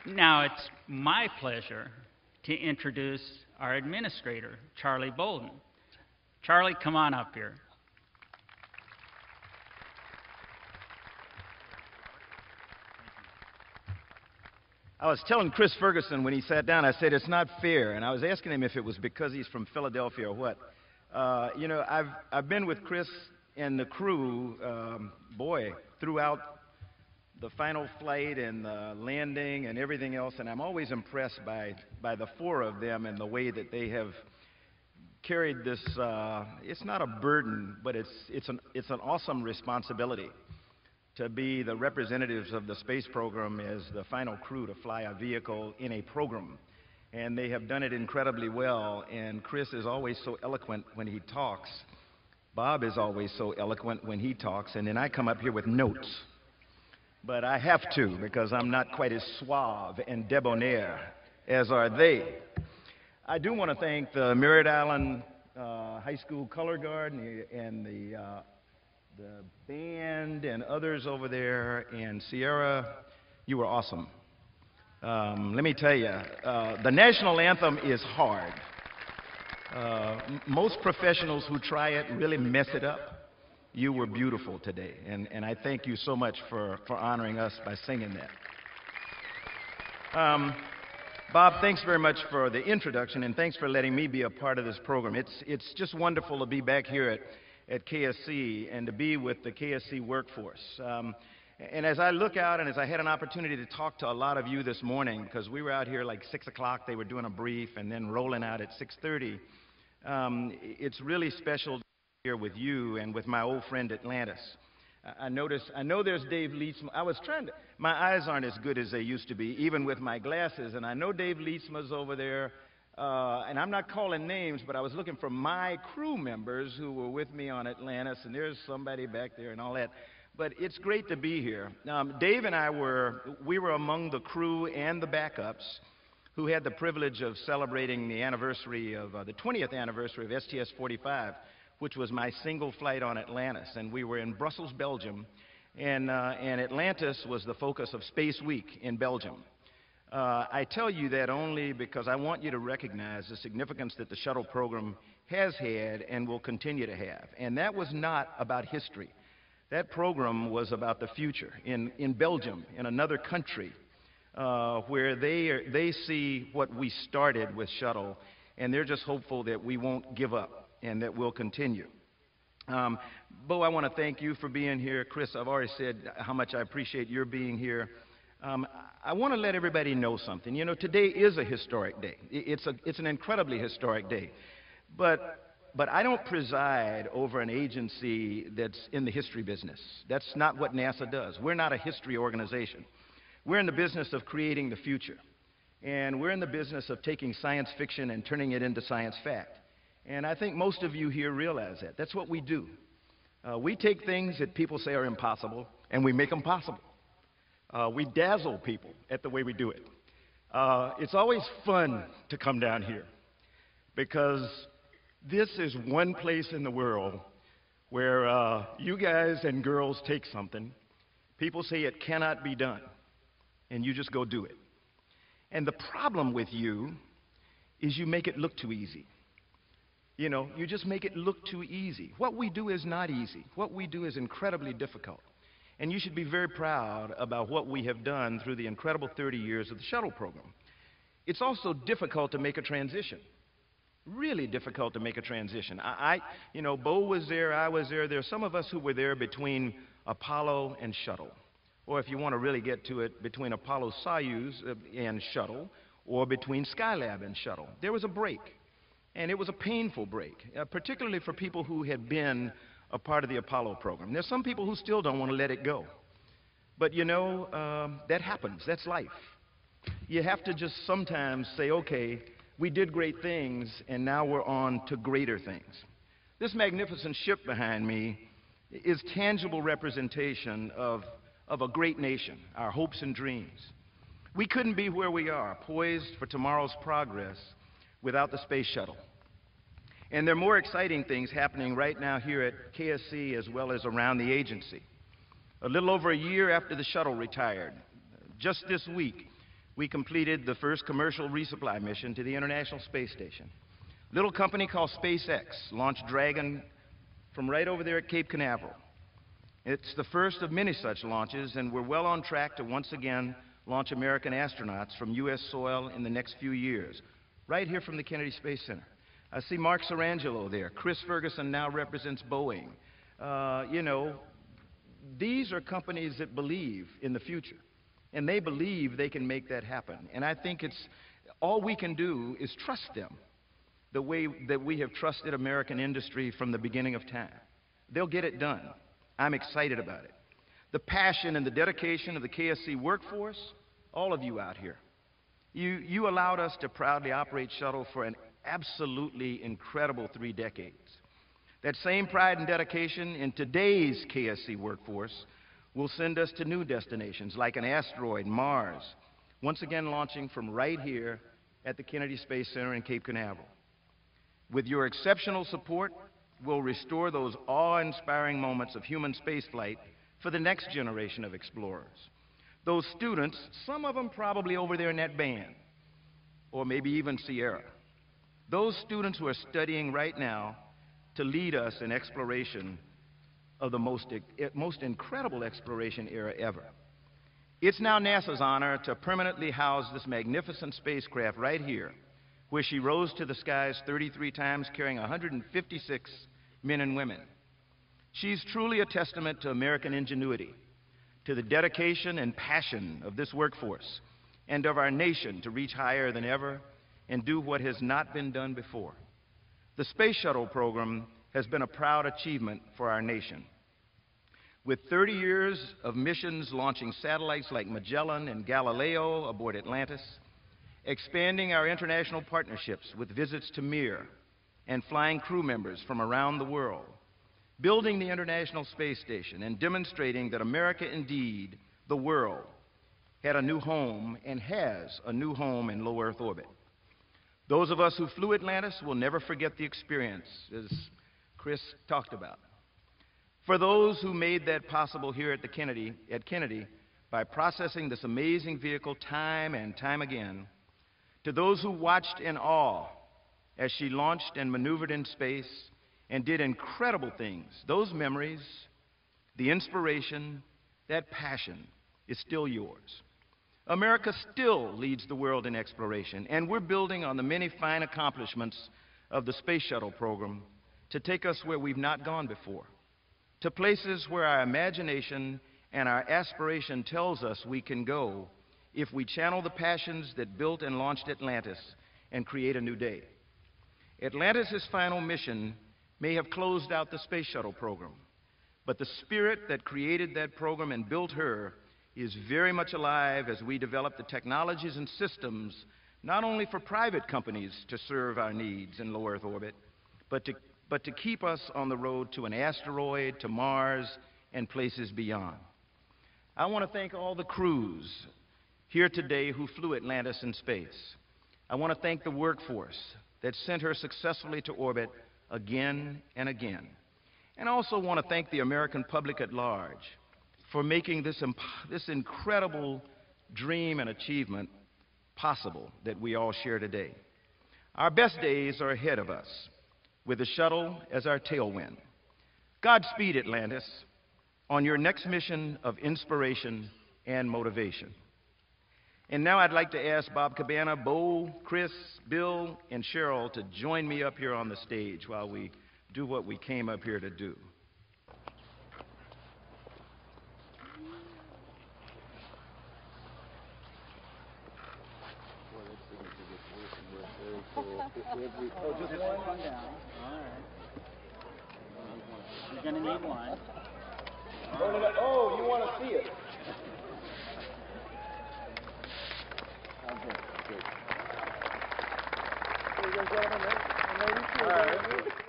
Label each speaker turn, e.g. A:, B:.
A: Now it's my pleasure to introduce our administrator, Charlie Bolden. Charlie, come on up here.
B: I was telling Chris Ferguson when he sat down, I said, it's not fair. And I was asking him if it was because he's from Philadelphia or what. You know, I've been with Chris and the crew, boy, throughout the final flight and the landing and everything else, and I'm always impressed by the four of them and the way that they have carried this. It's not a burden, but it's an awesome responsibility to be the representatives of the space program as the final crew to fly a vehicle in a program. And they have done it incredibly well, and Chris is always so eloquent when he talks. Bob is always so eloquent when he talks, and then I come up here with notes. But I have to, because I'm not quite as suave and debonair as are they. I do want to thank the Merritt Island High School Color Guard and the band and others over there, and Sierra, you were awesome. Let me tell you, the national anthem is hard. Most professionals who try it really mess it up. You were beautiful today, and I thank you so much for honoring us by singing that. Bob, thanks very much for the introduction, and thanks for letting me be a part of this program. It's just wonderful to be back here at KSC and to be with the KSC workforce. And as I look out and as I had an opportunity to talk to a lot of you this morning, because we were out here like 6 o'clock, they were doing a brief, and then rolling out at 6:30, it's really special to be here with you and with my old friend Atlantis. I know there's Dave Leetsma. My eyes aren't as good as they used to be, even with my glasses, and I know Dave Leetsma's over there. And I'm not calling names, but I was looking for my crew members who were with me on Atlantis, and there's somebody back there and all that. But it's great to be here. Dave and I were among the crew and the backups who had the privilege of celebrating the anniversary of the 20th anniversary of STS-45, which was my single flight on Atlantis. And we were in Brussels, Belgium, and Atlantis was the focus of Space Week in Belgium. I tell you that only because I want you to recognize the significance that the shuttle program has had and will continue to have. And that was not about history. That program was about the future in Belgium, in another country, where they see what we started with Shuttle, and they're just hopeful that we won't give up and that we'll continue. Bo, I want to thank you for being here. Chris, I've already said how much I appreciate your being here. I want to let everybody know something. You know, today is a historic day. It's an incredibly historic day. But I don't preside over an agency that's in the history business. That's not what NASA does. We're not a history organization. We're in the business of creating the future. And we're in the business of taking science fiction and turning it into science fact. And I think most of you here realize that. That's what we do. We take things that people say are impossible, and we make them possible. We dazzle people at the way we do it. It's always fun to come down here because this is one place in the world where you guys and girls take something, people say it cannot be done, and you just go do it. And the problem with you is you make it look too easy. You know, you just make it look too easy. What we do is not easy. What we do is incredibly difficult. And you should be very proud about what we have done through the incredible 30 years of the shuttle program. It's also difficult to make a transition. Really difficult to make a transition. You know, Bo was there, I was there. There are some of us who were there between Apollo and Shuttle. Or if you want to really get to it, between Apollo-Soyuz and Shuttle, or between Skylab and Shuttle. There was a break. And it was a painful break, particularly for people who had been a part of the Apollo program. There's some people who still don't want to let it go. But you know, that happens. That's life. You have to just sometimes say, okay, we did great things, and now we're on to greater things. This magnificent ship behind me is tangible representation of a great nation, our hopes and dreams. We couldn't be where we are, poised for tomorrow's progress, without the space shuttle. And there are more exciting things happening right now here at KSC as well as around the agency. A little over a year after the shuttle retired, just this week, we completed the first commercial resupply mission to the International Space Station. A little company called SpaceX launched Dragon from right over there at Cape Canaveral. It's the first of many such launches, and we're well on track to once again launch American astronauts from U.S. soil in the next few years, right here from the Kennedy Space Center. I see Mark Sarangelo there. Chris Ferguson now represents Boeing. You know, these are companies that believe in the future, and they believe they can make that happen. And I think all we can do is trust them the way that we have trusted American industry from the beginning of time. They'll get it done. I'm excited about it. The passion and the dedication of the KSC workforce, all of you out here, you allowed us to proudly operate Shuttle for an absolutely incredible 3 decades. That same pride and dedication in today's KSC workforce will send us to new destinations like an asteroid, Mars, once again launching from right here at the Kennedy Space Center in Cape Canaveral. With your exceptional support, we'll restore those awe-inspiring moments of human spaceflight for the next generation of explorers. Those students, some of them probably over there in that band, or maybe even Sierra. Those students who are studying right now to lead us in exploration of the most incredible exploration era ever. It's now NASA's honor to permanently house this magnificent spacecraft right here, where she rose to the skies 33 times, carrying 156 men and women. She's truly a testament to American ingenuity, to the dedication and passion of this workforce, and of our nation to reach higher than ever and do what has not been done before. The Space Shuttle program has been a proud achievement for our nation. With 30 years of missions launching satellites like Magellan and Galileo aboard Atlantis, expanding our international partnerships with visits to Mir and flying crew members from around the world, building the International Space Station and demonstrating that America, indeed, the world, had a new home and has a new home in low Earth orbit. Those of us who flew Atlantis will never forget the experience, as Chris talked about. For those who made that possible here at Kennedy by processing this amazing vehicle time and time again, to those who watched in awe as she launched and maneuvered in space and did incredible things, those memories, the inspiration, that passion is still yours. America still leads the world in exploration, and we're building on the many fine accomplishments of the Space Shuttle program to take us where we've not gone before, to places where our imagination and our aspiration tells us we can go if we channel the passions that built and launched Atlantis and create a new day. Atlantis' final mission may have closed out the Space Shuttle program, but the spirit that created that program and built her is very much alive as we develop the technologies and systems not only for private companies to serve our needs in low Earth orbit, but to keep us on the road to an asteroid, to Mars, and places beyond. I want to thank all the crews here today who flew Atlantis in space. I want to thank the workforce that sent her successfully to orbit again and again. And I also want to thank the American public at large for making this incredible dream and achievement possible that we all share today. Our best days are ahead of us, with the shuttle as our tailwind. Godspeed, Atlantis, on your next mission of inspiration and motivation. And now I'd like to ask Bob Cabana, Bo, Chris, Bill, and Cheryl to join me up here on the stage while we do what we came up here to do.
A: Oh, just one down. All right. You're going to need one.
B: Oh, you want to see it?
C: Ladies and gentlemen,
B: All right.